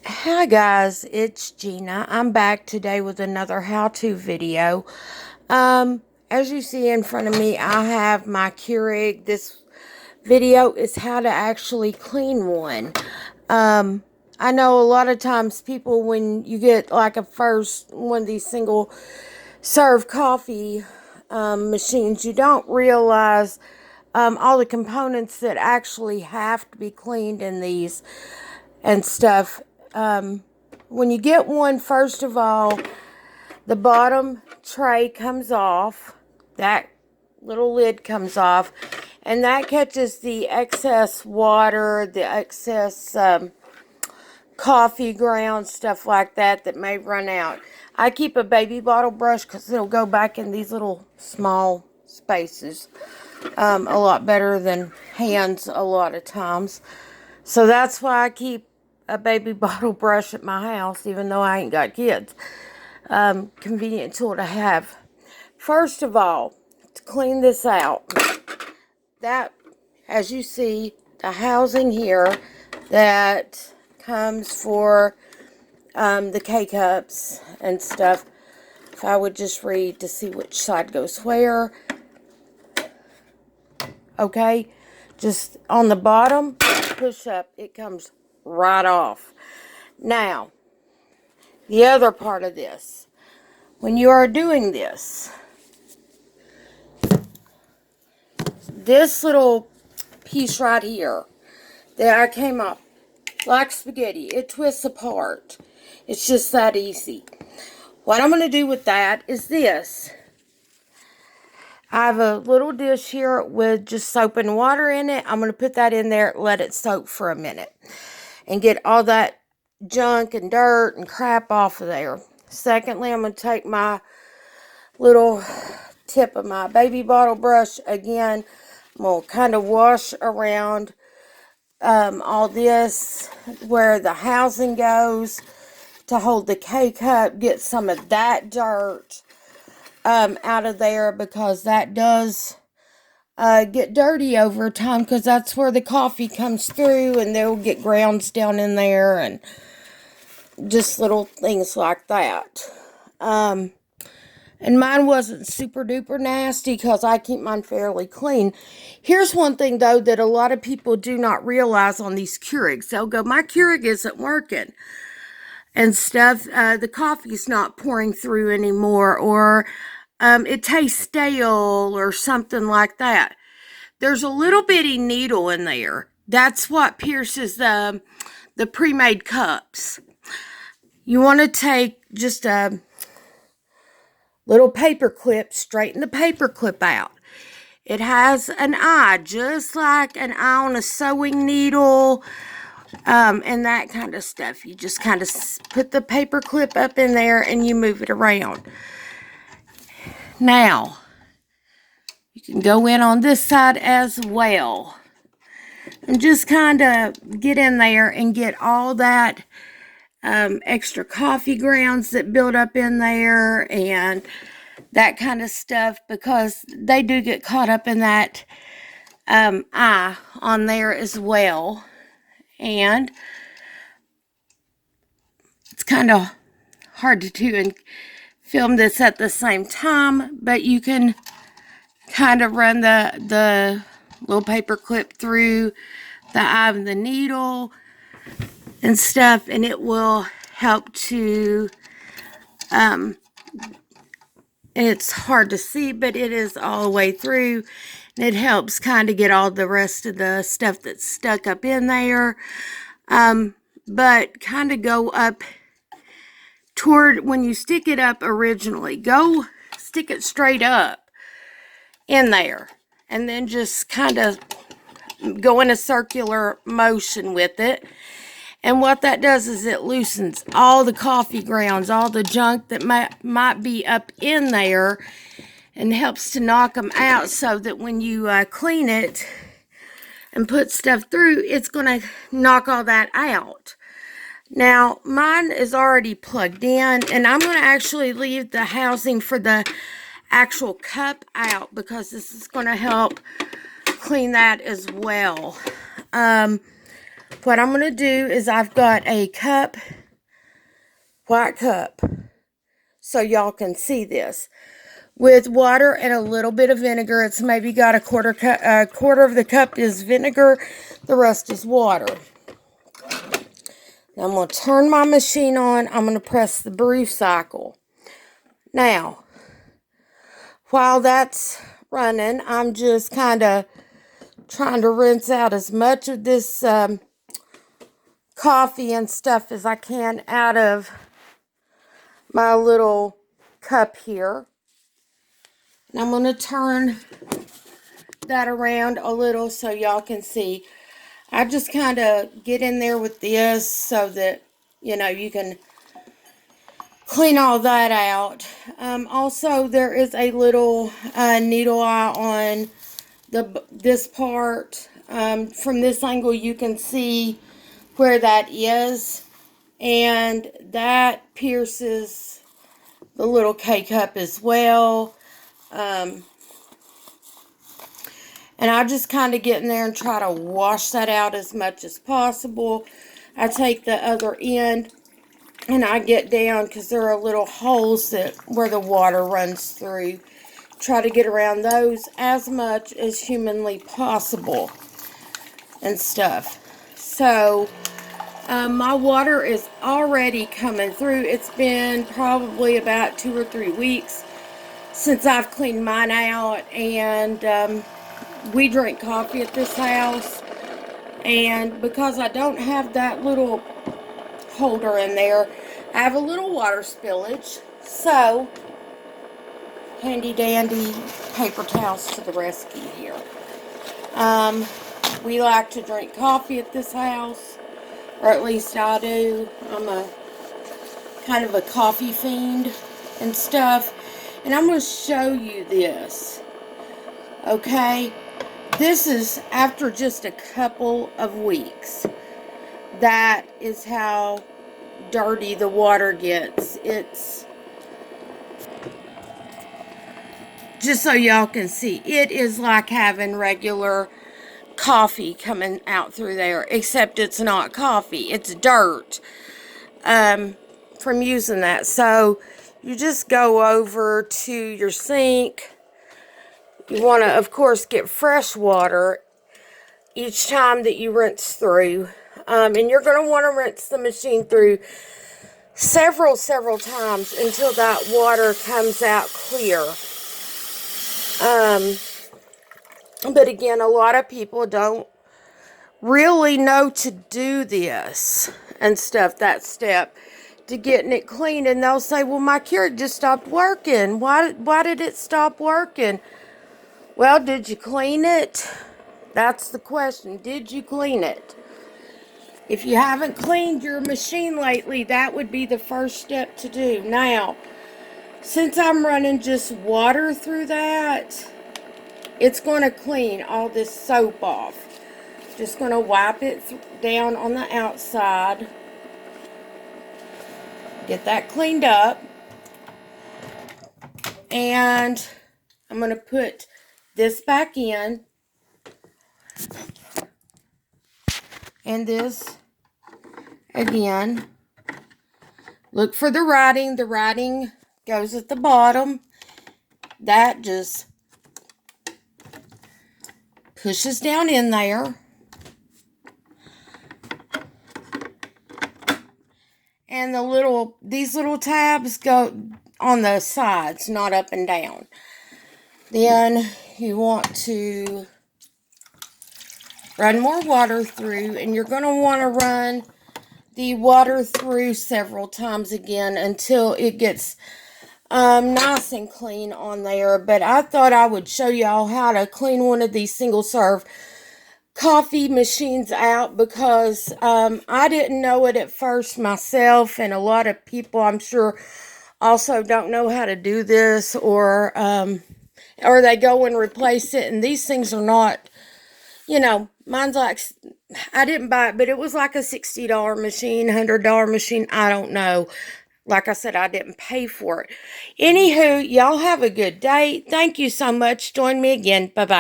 Hi guys, it's Gina. I'm back today with another how-to video. As you see in front of me, I have my Keurig. This video is how to actually clean one. I know a lot of times people, when you get like a first one of these single serve coffee machines, you don't realize all the components that actually have to be cleaned in these and stuff. When you get one, first of all, the bottom tray comes off. That little lid comes off, and that catches the excess water, the excess coffee grounds, stuff like that that may run out. I keep a baby bottle brush because it'll go back in these little small spaces a lot better than hands a lot of times. So that's why I keep a baby bottle brush at my house, even though I ain't got kids. Convenient tool to have. First of all, to clean this out, that, as you see, the housing here that comes for the K-cups and stuff. If I would just read to see which side goes where. Okay, just on the bottom, push up, it comes right off. Now, the other part of this, when you are doing this little piece right here that I came up like spaghetti, it twists apart. It's just that easy. What I'm going to do with that is this. I have a little dish here with just soap and water in it. I'm going to put that in there, let it soak for a minute, and get all that junk and dirt and crap off of there. Secondly, I'm going to take my little tip of my baby bottle brush again. I'm going to kind of wash around all this where the housing goes to hold the K-cup, get some of that dirt out of there, because that does get dirty over time, because that's where the coffee comes through, and they'll get grounds down in there and just little things like that. And mine wasn't super duper nasty because I keep mine fairly clean. Here's one thing though that a lot of people do not realize on these Keurigs. They'll go, my Keurig isn't working and stuff. The coffee's not pouring through anymore, or it tastes stale or something like that. There's a little bitty needle in there. That's what pierces the pre-made cups. You want to take just a little paper clip, straighten the paper clip out. It has an eye, just like an eye on a sewing needle, and that kind of stuff. You just kind of put the paper clip up in there and you move it around. Now, you can go in on this side as well. And just kind of get in there and get all that extra coffee grounds that build up in there and that kind of stuff, because they do get caught up in that eye on there as well. And it's kind of hard to do and film this at the same time, but you can kind of run the little paper clip through the eye of the needle and stuff, and it will help to and it's hard to see, but it is all the way through, and it helps kind of get all the rest of the stuff that's stuck up in there. But kind of go up toward, when you stick it up originally, go stick it straight up in there, and then just kind of go in a circular motion with it. And what that does is it loosens all the coffee grounds, all the junk that might be up in there, and helps to knock them out, so that when you clean it and put stuff through, it's going to knock all that out. Now, mine is already plugged in, and I'm going to actually leave the housing for the actual cup out, because this is going to help clean that as well. what I'm going to do is I've got a cup, white cup, so y'all can see this, with water and a little bit of vinegar. It's maybe got a quarter of the cup is vinegar, the rest is water. Now I'm going to turn my machine on. I'm going to press the brew cycle. Now, while that's running, I'm just kind of trying to rinse out as much of this coffee and stuff as I can out of my little cup here. And I'm going to turn that around a little so y'all can see. I just kind of get in there with this so that, you know, you can clean all that out. Also, there is a little needle eye on this part. From this angle, you can see where that is, and that pierces the little K-cup as well. And I just kind of get in there and try to wash that out as much as possible. I take the other end and I get down, because there are little holes where the water runs through. Try to get around those as much as humanly possible and stuff. So my water is already coming through. It's been probably about 2 or 3 weeks since I've cleaned mine out, and we drink coffee at this house, and because I don't have that little holder in there, I have a little water spillage. So handy dandy paper towels to the rescue here. We like to drink coffee at this house, or at least I do. I'm a kind of a coffee fiend and stuff, and I'm going to show you this. Okay, this is after just a couple of weeks. That is how dirty the water gets. It's just so y'all can see, it is like having regular coffee coming out through there, except it's not coffee, it's dirt from using that. So you just go over to your sink. You want to, of course, get fresh water each time that you rinse through. And you're going to want to rinse the machine through several times until that water comes out clear. But again, a lot of people don't really know to do this and stuff, that step to getting it clean. And they'll say, well, my Keurig just stopped working. Why did it stop working? Well, did you clean it? That's the question. Did you clean it? If you haven't cleaned your machine lately, that would be the first step to do. Now, since I'm running just water through that, it's going to clean all this soap off. Just going to wipe it down on the outside. Get that cleaned up. And I'm going to put this back in. And this again. Look for the writing. The writing goes at the bottom. That just pushes down in there. And these little tabs go on the sides, not up and down. Then you want to run more water through, and you're going to want to run the water through several times again until it gets nice and clean on there. But I thought I would show y'all how to clean one of these single serve coffee machines out, because I didn't know it at first myself, and a lot of people, I'm sure, also don't know how to do this, or they go and replace it, and these things are not, you know, mine's like, I didn't buy it, but it was like a $60 machine, $100 machine, I don't know. Like I said, I didn't pay for it. Anywho, y'all have a good day. Thank you so much. Join me again. Bye-bye.